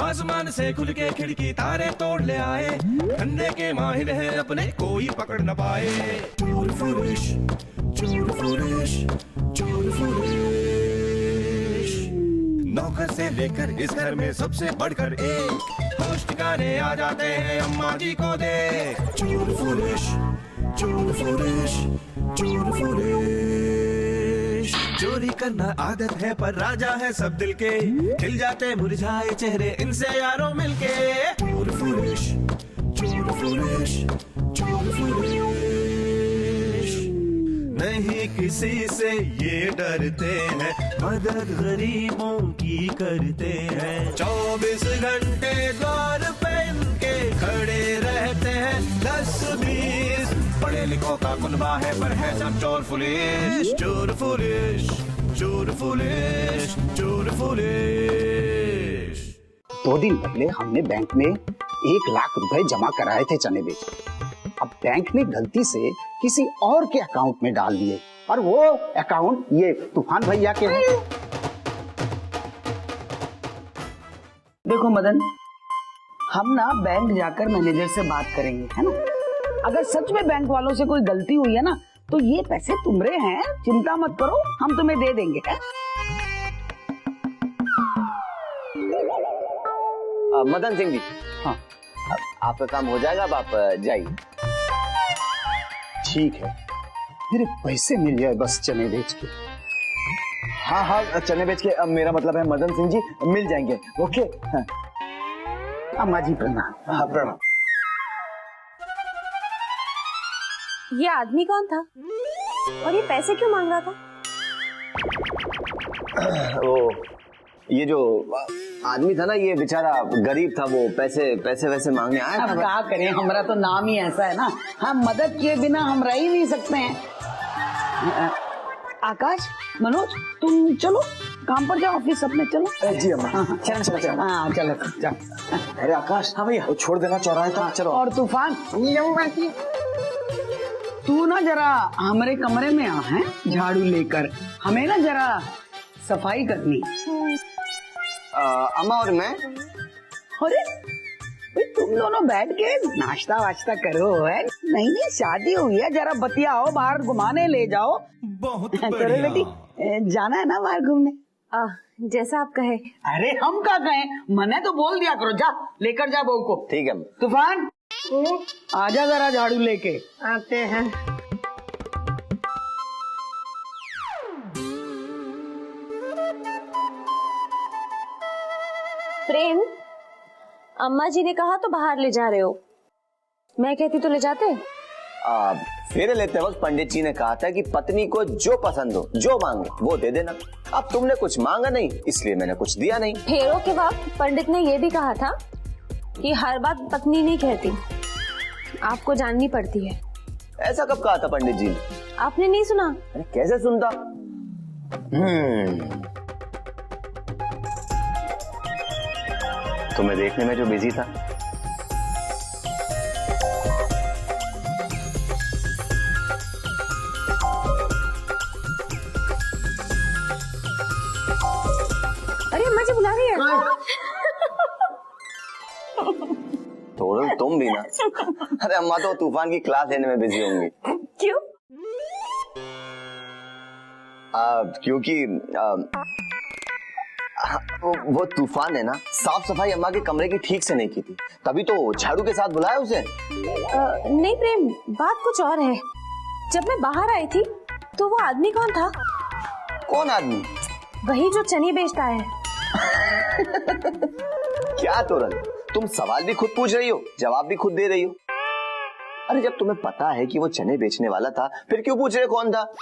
आसमान से खुल के खिड़की तारे तोड़ ले आए, धंधे के माहिर है अपने कोई पकड़ न पाए। चोर फुरिश, चोर फुरिश, चोर फुरिश। नौकर से लेकर इस घर में सबसे बढ़कर एक, होश ठिकाने आ जाते हैं अम्मा जी को देख। चोर फुरिश, चोर फुरिश, चोर फुरिश। चोरी करना आदत है पर राजा है सब दिल के, खिल जाते मुरझाए चेहरे इनसे यारों मिलके। चोर फुरिश, चोर फुरिश, चोर फुरिश। नहीं किसी से ये डरते हैं, मदद गरीबों की करते हैं। 24 घंटे द्वार पे इनके खड़े रहते हैं। 10-20 पढ़े लिखों का कुनबा है पर है सब चोर फुलिश। चोर फुलिश, चोर फुलिश, चोर फुलिश। 2 दिन पहले हमने बैंक में 1 लाख रुपए जमा कराए थे चने बेच के। अब बैंक ने गलती से किसी और के अकाउंट में डाल दिए और वो अकाउंट ये तूफान भैया के हैं। देखो मदन, हम ना बैंक जाकर मैनेजर से बात करेंगे, है ना। अगर सच में बैंक वालों से कोई गलती हुई है ना तो ये पैसे तुम्हारे हैं, चिंता मत करो, हम तुम्हें दे देंगे। मदन सिंह जी, हाँ आपका काम हो जाएगा, अब आप जाइए। ठीक है, मेरे पैसे मिल जाए बस चने बेच के। हाँ हाँ, चने बेच के, मेरा मतलब है मदन सिंह जी मिल जाएंगे। ओके हाँ। अम्मा जी प्रणाम। हाँ प्रणाम। ये आदमी कौन था और ये पैसे क्यों मांग रहा था? वो ये जो आदमी था ना, ये बेचारा गरीब था, वो पैसे वैसे मांगने आया अब था। क्या करें, हमारा तो नाम ही ऐसा है ना, हम मदद किए बिना हम रह ही नहीं सकते हैं। आकाश, मनोज, तुम चलो काम पर जाओ, ऑफिस अपने चलो। जी अम्मा। चलो चलो चलो। हाँ चलो चलो। अरे आकाश, हाँ भैया, छोड़ देना चौराहे था, चलो। और तूफान, तू ना जरा हमारे कमरे में आ, है झाड़ू लेकर, हमें ना जरा सफाई करनी। अम्मा और मैं। अरे तुम दोनों बैठ के नाश्ता वाश्ता करो, है नहीं नहीं शादी हुई है, जरा बतियाओ, बाहर घुमाने ले जाओ। बहुत चलो बढ़िया। बेटी, जाना है ना बाहर घूमने। जैसा आप कहे। अरे हम क्या कहें, मैंने तो बोल दिया करो, जा लेकर जा बहू को। ठीक है। तूफान, आजा जरा झाड़ू लेके। आते हैं। प्रेम, अम्मा जी ने कहा तो बाहर ले जा रहे हो, मैं कहती तो ले जाते। फेरे लेते वक्त पंडित जी ने कहा था कि पत्नी को जो पसंद हो, जो मांगे वो दे देना। अब तुमने कुछ मांगा नहीं, इसलिए मैंने कुछ दिया नहीं। फेरों के वक्त पंडित ने ये भी कहा था कि हर बात पत्नी नहीं कहती, आपको जाननी पड़ती है। ऐसा कब कहा था पंडित जी ने? आपने नहीं सुना? अरे कैसे सुनता। तुम्हें देखने में जो बिजी था। अरे अम्मा जी बुला रही है। थोड़ा तुम भी ना। अरे अम्मा तो तूफान की क्लास लेने में बिजी होंगी। क्यों? क्योंकि वो तूफान है ना, साफ सफाई अम्मा के कमरे की ठीक से नहीं की थी, तभी तो झाड़ू के साथ बुलाया उसे। नहीं प्रेम, बात कुछ और है। जब मैं बाहर आई थी तो वो आदमी कौन था? कौन आदमी? वही जो चने बेचता है। क्या तुरंत, तुम सवाल भी खुद पूछ रही हो, जवाब भी खुद दे रही हो। अरे जब तुम्हें पता है कि वो चने बेचने वाला था, फिर क्यों पूछ रहे कौन था?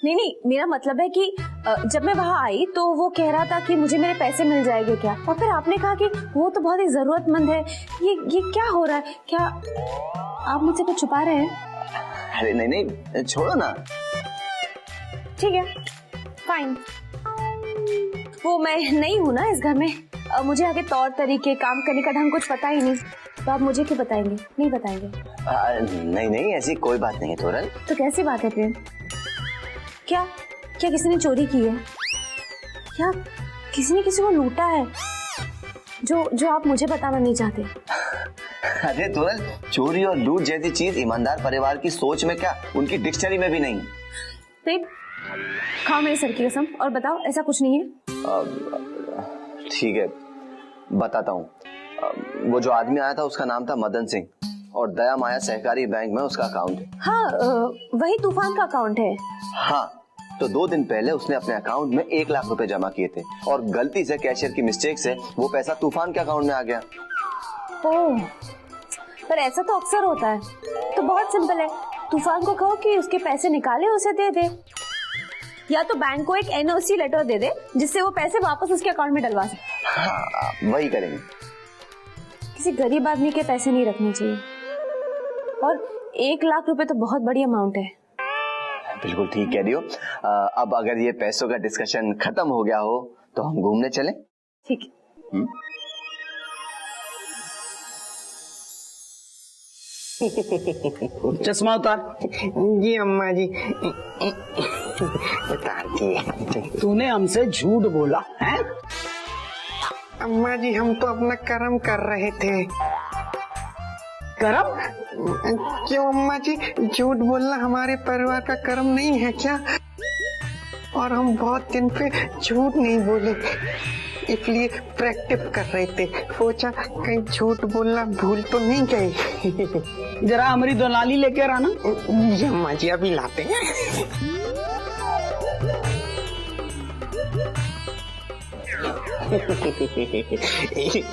नहीं नहीं, मेरा मतलब है कि जब मैं वहाँ आई तो वो कह रहा था कि मुझे मेरे पैसे मिल जाएंगे क्या, और फिर आपने कहा कि वो तो बहुत ही जरूरतमंद है। ये क्या हो रहा है? क्या आप मुझसे कुछ छुपा रहे हैं? अरे नहीं नहीं, छोड़ो ना। ठीक है, फाइन। वो मैं नहीं हूँ ना इस घर में, मुझे आगे तौर तरीके, काम करने का ढंग कुछ पता ही नहीं, तो आप मुझे क्यों बताएंगे? नहीं बताएंगे? नहीं नहीं, ऐसी कोई बात नहीं है तोरन। तो कैसी बात है प्रेम? क्या क्या किसी ने चोरी की है? क्या किसी ने किसी को लूटा है? जो आप मुझे बताना नहीं चाहते। अरे तुरल, चोरी और लूट जैसी चीज ईमानदार परिवार की सोच में क्या, उनकी डिक्शनरी में भी नहीं। प्रेम, खाओ मेरे सर की कसम और बताओ ऐसा कुछ नहीं है। ठीक है, बताता हूँ। वो जो आदमी आया था उसका नाम था मदन सिंह और दया माया सहकारी बैंक में उसका अकाउंट है। हाँ, वही तूफान का अकाउंट है। हाँ, तो 2 दिन पहले उसने अपने अकाउंट में 1 लाख रुपए जमा किए थे और गलती से कैशियर की मिस्टेक से वो पैसा तूफान के अकाउंट में आ गया। ओह, पर ऐसा तो अक्सर होता है। तो बहुत सिंपल है, तूफान को कहो कि उसके पैसे निकाले उसे दे दे, या तो बैंक को एक एनओसी लेटर दे दे जिससे वो पैसे वापस उसके अकाउंट में डलवा सके। हाँ, वही करेंगे। किसी गरीब आदमी के पैसे नहीं रखने चाहिए, और 1 लाख रुपए तो बहुत बड़ी अमाउंट है। बिल्कुल ठीक कह रही हो। अब अगर ये पैसों का डिस्कशन खत्म हो गया हो तो हम घूमने चलें? ठीक है। चश्मा उतार। जी अम्मा जी, उतार दिए। तूने हमसे झूठ बोला है? अम्मा जी, हम तो अपना कर्म कर रहे थे। कर्म? क्यों अम्मा जी, झूठ बोलना हमारे परिवार का कर्म नहीं है क्या? और हम बहुत दिन पे झूठ नहीं बोले, इसलिए प्रैक्टिस कर रहे थे। सोचा कहीं झूठ बोलना भूल तो नहीं गए। जरा हमारी दोनाली लेकर आना। जी अम्मा जी, अभी लाते हैं।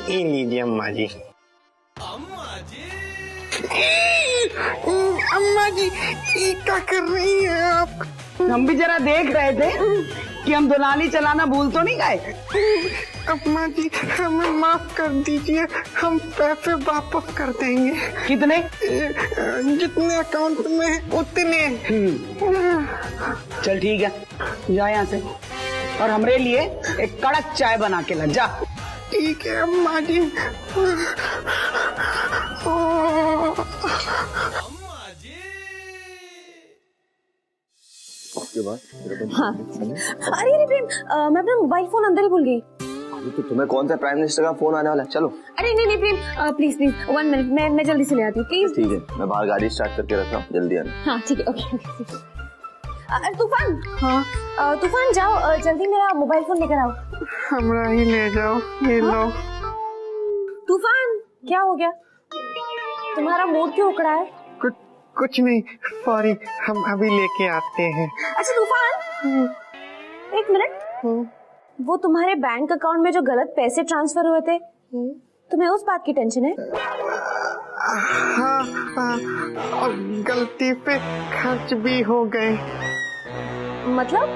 ये लीजिए अम्मा जी। अम्मा जी, ये क्या कर रही हैं आप? हम भी जरा देख रहे थे कि हम दोनाली चलाना भूल तो नहीं गए। अम्मा जी, हमें माफ कर दीजिए, हम पैसे वापस कर देंगे। कितने? जितने अकाउंट में है उतने। चल ठीक है, जा यहाँ से और हमरे लिए एक कड़क चाय बना के ला जा। ठीक है अम्मा जी। हाँ। अरे प्रेम, मैं अपना मोबाइल फोन अंदर ही भूल गई। अभी तो तुम्हें कौन सा प्राइम मिनिस्टर का फोन आने वाला है? चलो। अरे नहीं प्रेम, प्लीज 1 मिनट, मैं जल्दी से ले आती हूँ प्लीज। ठीक है, मैं बाहर गाड़ी स्टार्ट करके रख रहा हूँ, जल्दी आना। हाँ ठीक है, ओके। तूफान, हाँ तूफान जाओ, जल्दी मेरा मोबाइल फोन लेकर आओ। हमरा ही ले जाओ, ये लो। तूफान, क्या हो गया? तुम्हारा मूड क्यों उखड़ा है? कुछ नहीं, सॉरी, हम अभी लेके आते हैं। अच्छा तूफान, 1 मिनट, वो तुम्हारे बैंक अकाउंट में जो गलत पैसे ट्रांसफर हुए थे, तुम्हें उस बात की टेंशन है? हाँ, और गलती पे खर्च भी हो गए। मतलब?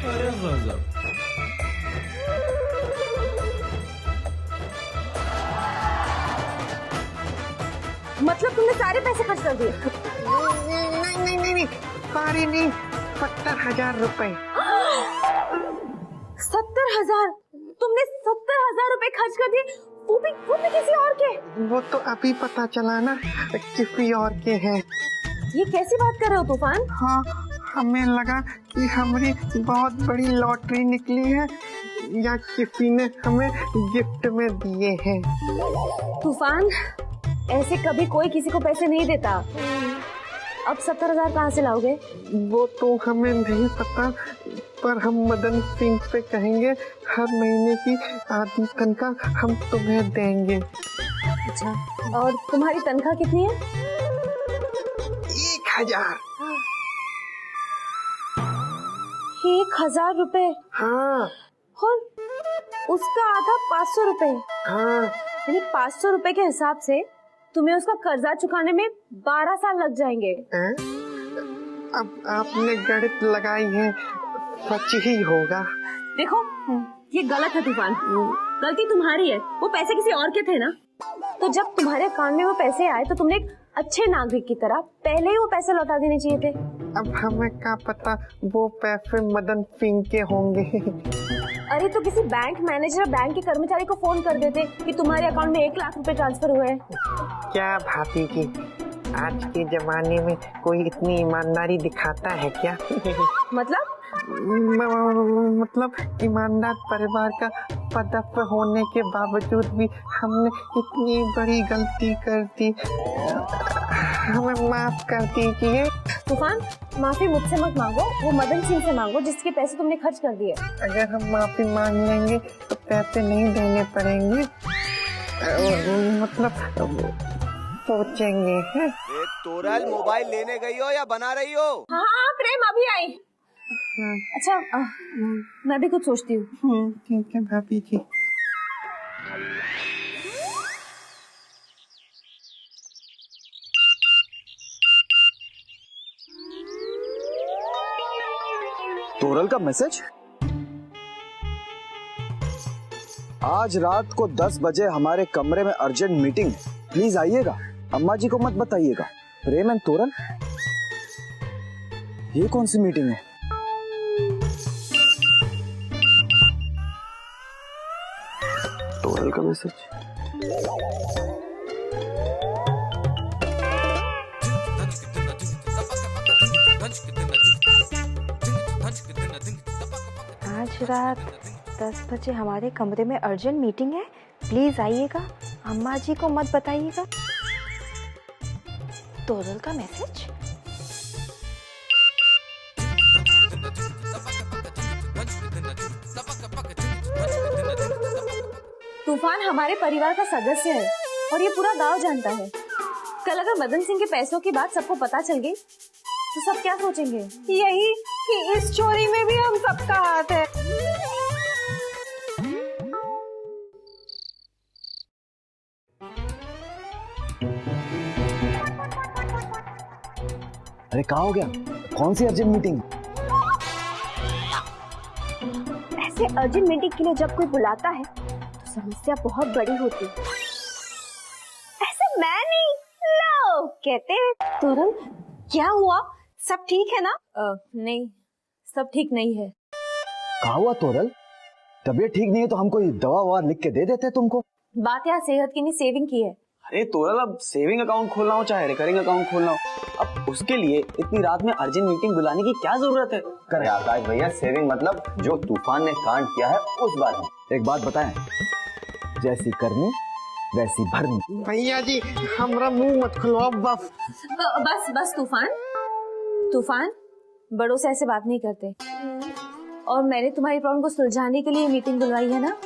अरे गजब। मतलब तुमने सारे पैसे खर्च कर दिए? नहीं, सारी नहीं, 70,000 रुपए। 70,000? तुमने 70,000 रुपए खर्च कर दिए, वो भी किसी और के? वो तो अभी पता चला ना, किसी और के हैं। ये कैसी बात कर रहे हो तूफान? हाँ, हमें लगा कि हमारी बहुत बड़ी लॉटरी निकली है या किसी ने हमें गिफ्ट में दिए हैं। तूफान, ऐसे कभी कोई किसी को पैसे नहीं देता। अब 70,000 कहाँ से लाओगे? वो तो हमें नहीं पता, पर हम मदन सिंह से कहेंगे हर महीने की आधी तनख्वाह हम तुम्हें देंगे। अच्छा, और तुम्हारी तनख्वाह कितनी है? 1,000। 1,000 रुपए? हाँ और उसका आधा 500 रुपए। हाँ, यानी 500 रुपए के हिसाब से तुम्हें उसका कर्जा चुकाने में 12 साल लग जाएंगे। अब आपने गणित लगाई है, सच ही होगा। देखो, ये गलत है तूफान, गलती तुम्हारी है, वो पैसे किसी और के थे ना। तो जब तुम्हारे अकाउंट में वो पैसे आए तो तुमने एक अच्छे नागरिक की तरह पहले ही वो पैसे लौटा देने चाहिए थे। अब हमें क्या पता वो पैसे मदन सिंह के होंगे। अरे तो किसी बैंक मैनेजर, बैंक के कर्मचारी को फोन कर देते कि तुम्हारे अकाउंट में 1 लाख रुपए ट्रांसफर हुए हैं। क्या भाभी जी, आज के जमाने में कोई इतनी ईमानदारी दिखाता है क्या? मतलब मतलब ईमानदार परिवार का पदक होने के बावजूद भी हमने इतनी बड़ी गलती कर दी, हमें माफ कर दीजिए। तूफान, माफी मुझसे मत मांगो, वो मदन सिंह से मांगो जिसके पैसे तुमने खर्च कर दिए। अगर हम माफी मांग लेंगे तो पैसे नहीं देने पड़ेंगे, मतलब सोचेंगे। तोरल मोबाइल लेने गई हो या बना रही हो? हाँ प्रेम, अभी आई। अच्छा मैं भी कुछ सोचती हूँ। ठीक है भाभी जी। तोरल का मैसेज। आज रात को 10 बजे हमारे कमरे में अर्जेंट मीटिंग, प्लीज आइएगा, अम्मा जी को मत बताइएगा। प्रेम एंड तोरल, ये कौन सी मीटिंग है? तोरल का मैसेज। आज रात 10 बजे हमारे कमरे में अर्जेंट मीटिंग है, प्लीज आइएगा, अम्मा जी को मत बताइएगा। तोरल का मैसेज। तूफान हमारे परिवार का सदस्य है और ये पूरा गांव जानता है। कल अगर मदन सिंह के पैसों की बात सबको पता चल गई तो सब क्या सोचेंगे? यही कि इस चोरी में भी हम सबका हाथ है। अरे कहाँ हो गया? कौन सी अर्जेंट मीटिंग? ऐसे अर्जेंट मीटिंग के लिए जब कोई बुलाता है तो समस्या बहुत बड़ी होती है। ऐसे मैं नहीं, लोग कहते हैं। तोरल, क्या हुआ? सब ठीक है ना? नहीं, सब ठीक नहीं है। कहाँ हुआ तोरल? तबीयत ठीक नहीं है तो हम कोई दवा ववा लिख के दे देते तुमको। बात यहाँ सेहत की नहीं, सेविंग की है। अरे तोरल, अब सेविंग अकाउंट खोलना हो चाहे रिकरिंग अकाउंट खोलना हो, अब उसके लिए इतनी रात में अर्जेंट मीटिंग बुलाने की क्या जरूरत है? करे आकाश भैया, सेविंग मतलब जो तूफान ने कांड किया है उस बार में। एक बात बताएं, जैसी करनी वैसी भरनी। भैया जी हमरा मुंह मत खुलवाओ बस। बस तूफान, बड़ों से ऐसे बात नहीं करते। और मैंने तुम्हारी प्रॉब्लम को सुलझाने के लिए मीटिंग बुलवाई है ना।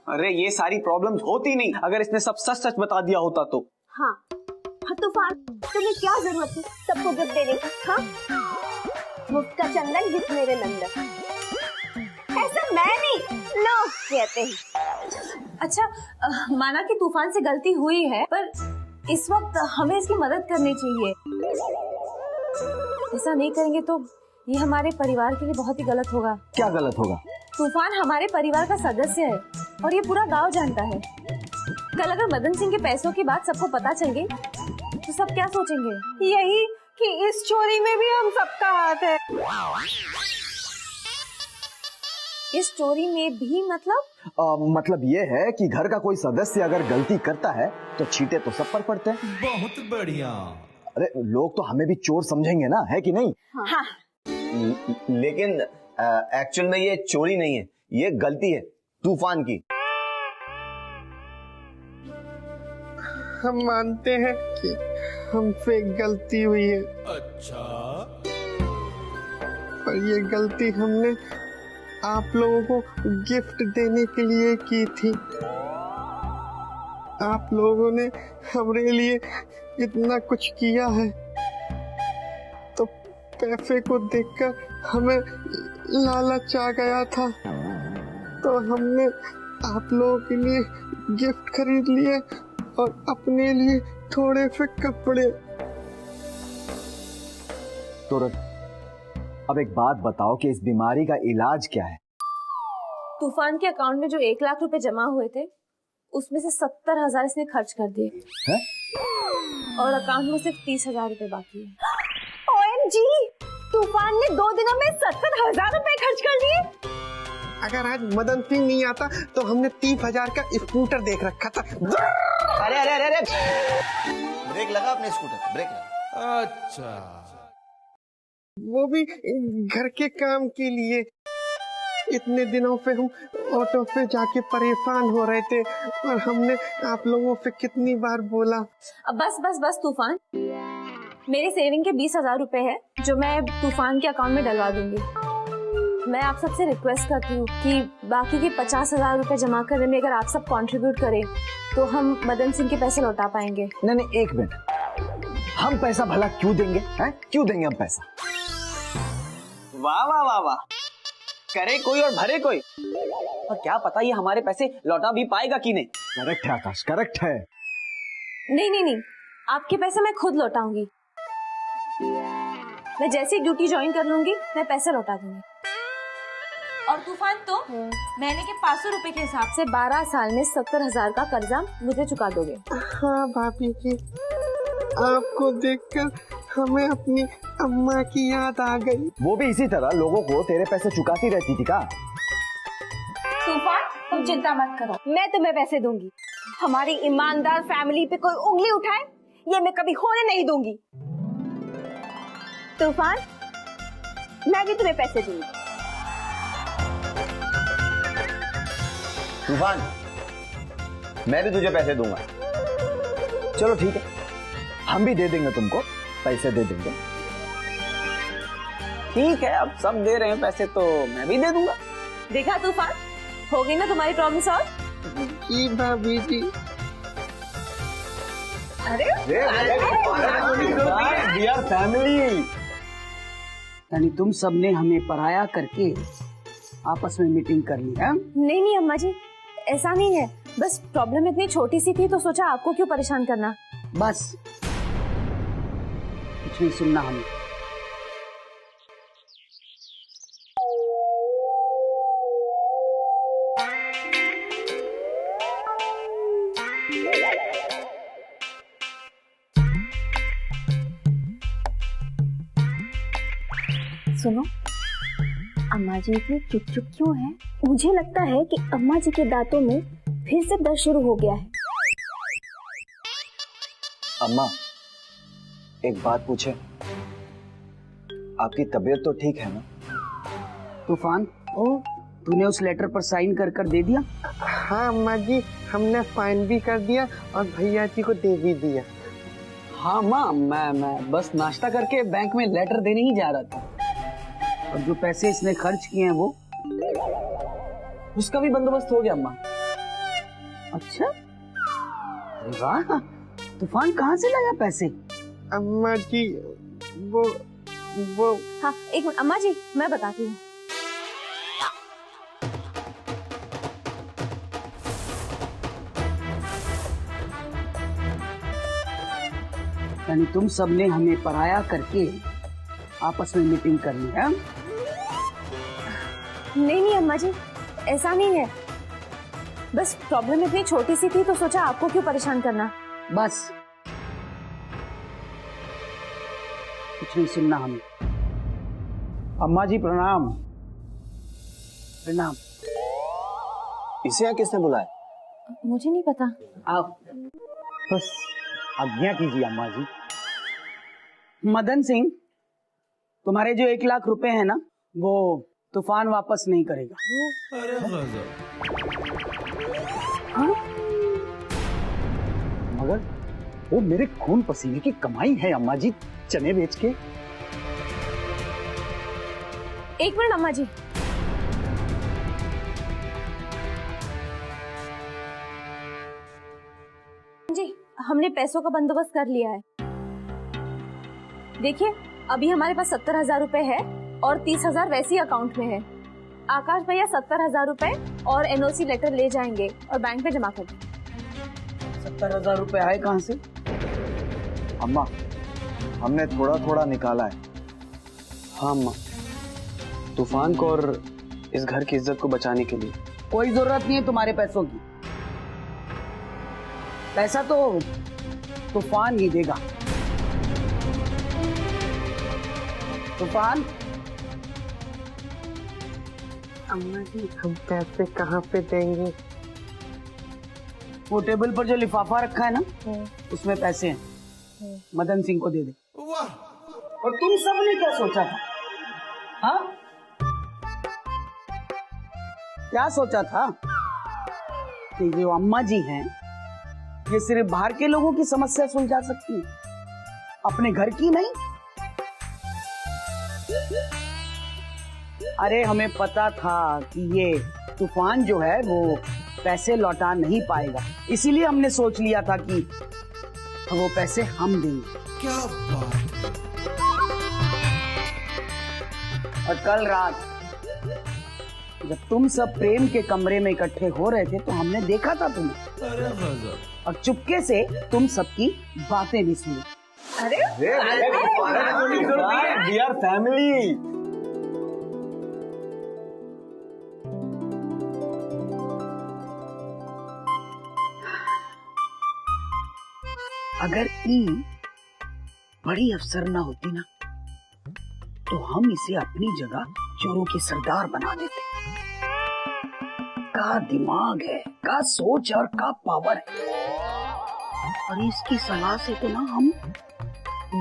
अरे ये सारी प्रॉब्लम्स होती नहीं अगर इसने सब सच सच बता दिया होता तो। हाँ तूफान, तुम्हें क्या जरूरत है सबको गिफ्ट देने की? हाँ, मुफ्त का चंदन गिफ्ट मेरे नंदन। ऐसा मैं नहीं, लोग कहते हैं। अच्छा, माना कि तूफान से गलती हुई है, पर इस वक्त हमें इसकी मदद करनी चाहिए। ऐसा नहीं करेंगे तो ये हमारे परिवार के लिए बहुत ही गलत होगा। क्या गलत होगा? तूफान हमारे परिवार का सदस्य है और ये पूरा गांव जानता है। कल अगर मदन सिंह के पैसों की बात सबको पता चल गई तो सब क्या सोचेंगे? यही कि इस चोरी में भी हम सबका हाथ है। इस चोरी में भी मतलब? मतलब ये है कि घर का कोई सदस्य अगर गलती करता है तो छींटे तो सब पर पड़ते हैं। बहुत बढ़िया। अरे लोग तो हमें भी चोर समझेंगे ना, है कि नहीं? हाँ। लेकिन एक्चुअल में ये चोरी नहीं है, ये गलती है तूफान की। हम मानते हैं कि हमसे गलती हुई है। अच्छा, पर ये गलती हमने आप लोगों को गिफ्ट देने के लिए की थी। आप लोगों ने हमारे लिए इतना कुछ किया है तो पैसे को देखकर हमें लालच आ गया था, तो हमने आप लोगों के लिए गिफ्ट खरीद लिए और अपने लिए थोड़े से कपड़े। तोरल, अब एक बात बताओ कि इस बीमारी का इलाज क्या है? तूफान के अकाउंट में जो 1 लाख रुपए जमा हुए थे उसमें से 70,000 इसने खर्च कर दिए है? और अकाउंट में सिर्फ 30,000 रुपए बाकी है। OMG! तूफान ने 2 दिनों में 70,000 रुपए खर्च कर दिए। अगर आज मदन सिंह नहीं आता तो हमने 30,000 का स्कूटर देख रखा था। अरे अरे अरे अरे ब्रेक लगा अपने स्कूटर, ब्रेक लगा। अच्छा, वो भी घर के काम के लिए। इतने दिनों पे हम ऑटो पे जाके परेशान हो रहे थे और हमने आप लोगों पे कितनी बार बोला। अब बस बस बस तूफान, मेरे सेविंग के 20,000 रुपए है जो मैं तूफान के अकाउंट में डलवा दूंगी। मैं आप सबसे रिक्वेस्ट करती हूँ कि बाकी के 50,000 रुपए जमा करने में अगर आप सब कंट्रीब्यूट करें तो हम मदन सिंह के पैसे लौटा पाएंगे। नहीं, एक मिनट, हम पैसा भला क्यों देंगे? हैं? क्यों देंगे हम पैसा? वाह वाह वाह वाह, करे कोई और भरे कोई, और क्या पता ये हमारे पैसे लौटा भी पाएगा कि नहीं। करेक्ट है आकाश, करेक्ट है। नहीं नहीं नहीं, आपके पैसे मैं खुद लौटाऊंगी। मैं जैसे ही ड्यूटी ज्वाइन कर लूंगी मैं पैसे लौटा दूंगी। और तूफान तो महीने के 500 रुपए के हिसाब से 12 साल में 70,000 का कर्जा मुझे चुका दोगे। हाँ भाभी जी, आपको देखकर हमें अपनी अम्मा की याद आ गई। वो भी इसी तरह लोगों को तेरे पैसे चुकाती रहती थी का? तूफान तुम चिंता मत करो, मैं तुम्हें पैसे दूंगी। हमारी ईमानदार फैमिली पे कोई उंगली उठाए ये मैं कभी होने नहीं दूंगी। तूफान मैं भी तुम्हें पैसे दूंगी। तूफान मैं भी तुझे पैसे दूंगा। चलो ठीक है, हम भी दे देंगे तुमको, पैसे दे देंगे। ठीक है, अब सब दे रहे हैं पैसे तो मैं भी दे दूंगा। देखा तूफान, हो गई ना तुम्हारी प्रॉब्लम सॉल्व। जी भाभी जी। अरे वी आर फैमिली। यानी तुम सबने हमें पराया करके आपस में मीटिंग कर ली है? नहीं नहीं अम्मा जी, ऐसा नहीं है, बस प्रॉब्लम इतनी छोटी सी थी तो सोचा आपको क्यों परेशान करना। बस कुछ नहीं सुनना हमें। सुनो, अम्मा जी इतनी चुप चुप क्यों है? मुझे लगता है कि अम्मा जी के दांतों में फिर से दर्द शुरू हो गया है। अम्मा एक बात पूछे, आपकी तबीयत तो ठीक है ना? तूफान, तूने उस लेटर पर साइन कर कर दे दिया? हाँ अम्मा जी, हमने फाइन भी कर दिया और भैया जी को दे भी दिया। हाँ माँ, मैं बस नाश्ता करके बैंक में लेटर देने ही जा रहा था। और जो पैसे इसने खर्च किए हैं वो? उसका भी बंदोबस्त हो गया अम्मा। अच्छा, अरे वाह, तूफान कहाँ से लाया पैसे? अम्मा जी वो हाँ एक मिनट अम्मा जी, मैं बताती हूँ। यानी तुम सबने हमें पराया करके आपस में मीटिंग कर ली है? नहीं नहीं अम्मा जी, ऐसा नहीं है, बस प्रॉब्लम इतनी छोटी सी थी तो सोचा आपको क्यों परेशान करना। बस कुछ नहीं सुनना हमें। अम्मा जी प्रणाम। प्रणाम। इसे यहाँ किसने बुलाया? मुझे नहीं पता। आओ। बस आज्ञा कीजिए अम्मा जी। मदन सिंह, तुम्हारे जो 1 लाख रुपए हैं ना, वो तूफान वापस नहीं करेगा। अरे गजब। हाँ? मगर वो मेरे खून पसीने की कमाई है अम्मा जी, चने बेच के। एक मिनट अम्मा जी, जी हमने पैसों का बंदोबस्त कर लिया है। देखिए अभी हमारे पास 70,000 रुपए है और 30,000 वैसे ही अकाउंट में है। आकाश भैया 70,000 रुपए और एनओसी लेटर ले जाएंगे और बैंक में जमा कर देंगे। 70,000 रुपए आए कहाँ से? अम्मा हमने थोड़ा थोड़ा निकाला है। हाँ अम्मा, तूफान को और इस घर की इज्जत को बचाने के लिए। कोई जरूरत नहीं है तुम्हारे पैसों की, पैसा तो तूफान ही देगा। तूफान, अम्मा जी हम पैसे कहाँ पे देंगे? वो टेबल पर जो लिफाफा रखा है ना, उसमें पैसे हैं, मदन सिंह को दे दे। वाह, और तुम सबने क्या सोचा था? हाँ, क्या सोचा था कि जो अम्मा जी हैं ये सिर्फ बाहर के लोगों की समस्या सुलझा सकती हैं, अपने घर की नहीं? अरे हमें पता था कि ये तूफान जो है वो पैसे लौटा नहीं पाएगा, इसीलिए हमने सोच लिया था कि वो पैसे हम देंगे। क्या बात। और कल रात जब तुम सब प्रेम के कमरे में इकट्ठे हो रहे थे तो हमने देखा था तुम्हें, अरे गजब। और चुपके से तुम सबकी बातें भी सुनी। We are family. अगर ई बड़ी अफसर ना होती ना तो हम इसे अपनी जगह चोरों के सरदार बना देते। का दिमाग है, का सोच और का पावर है। और इसकी सलाह से तो ना हम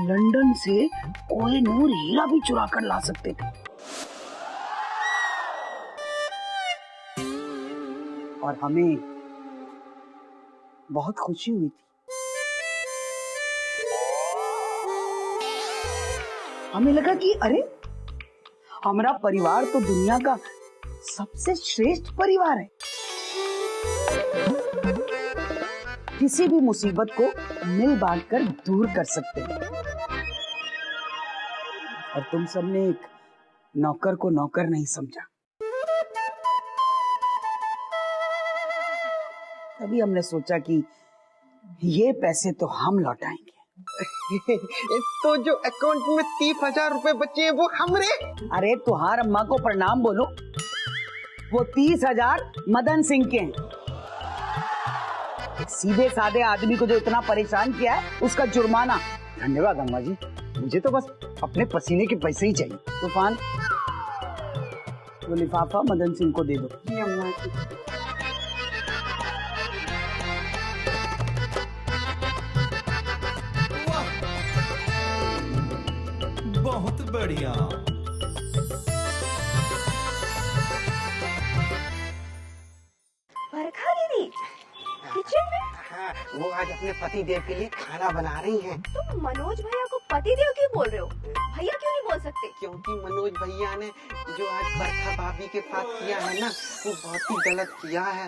लंदन से कोहिनूर हीरा भी चुरा कर ला सकते थे। और हमें बहुत खुशी हुई थी। हमें लगा कि अरे हमारा परिवार तो दुनिया का सबसे श्रेष्ठ परिवार है, किसी भी मुसीबत को मिल बांट कर दूर कर सकते हैं। और तुम सबने एक नौकर को नौकर नहीं समझा, तभी हमने सोचा कि ये पैसे तो हम लौटाएंगे। तो जो अकाउंट में 30,000 रुपए बचे हैं वो हमरे। अरे तुहार अम्मा को प्रणाम बोलो, वो 30,000 मदन सिंह के हैं। सीधे साधे आदमी को जो इतना परेशान किया है उसका जुर्माना। धन्यवाद अम्मा जी, मुझे तो बस अपने पसीने के पैसे ही चाहिए। तूफान, वो लिफाफा मदन सिंह को दे दो। जी अम्मा जी। बहुत बढ़िया। बरखा दीदी किचन में? हाँ, वो आज अपने पति देव के लिए खाना बना रही हैं। तुम मनोज भैया को पति देव क्यों बोल रहे हो? भैया क्यों नहीं बोल सकते? क्योंकि मनोज भैया ने जो आज बरखा भाभी के साथ किया है ना, वो बहुत ही गलत किया है।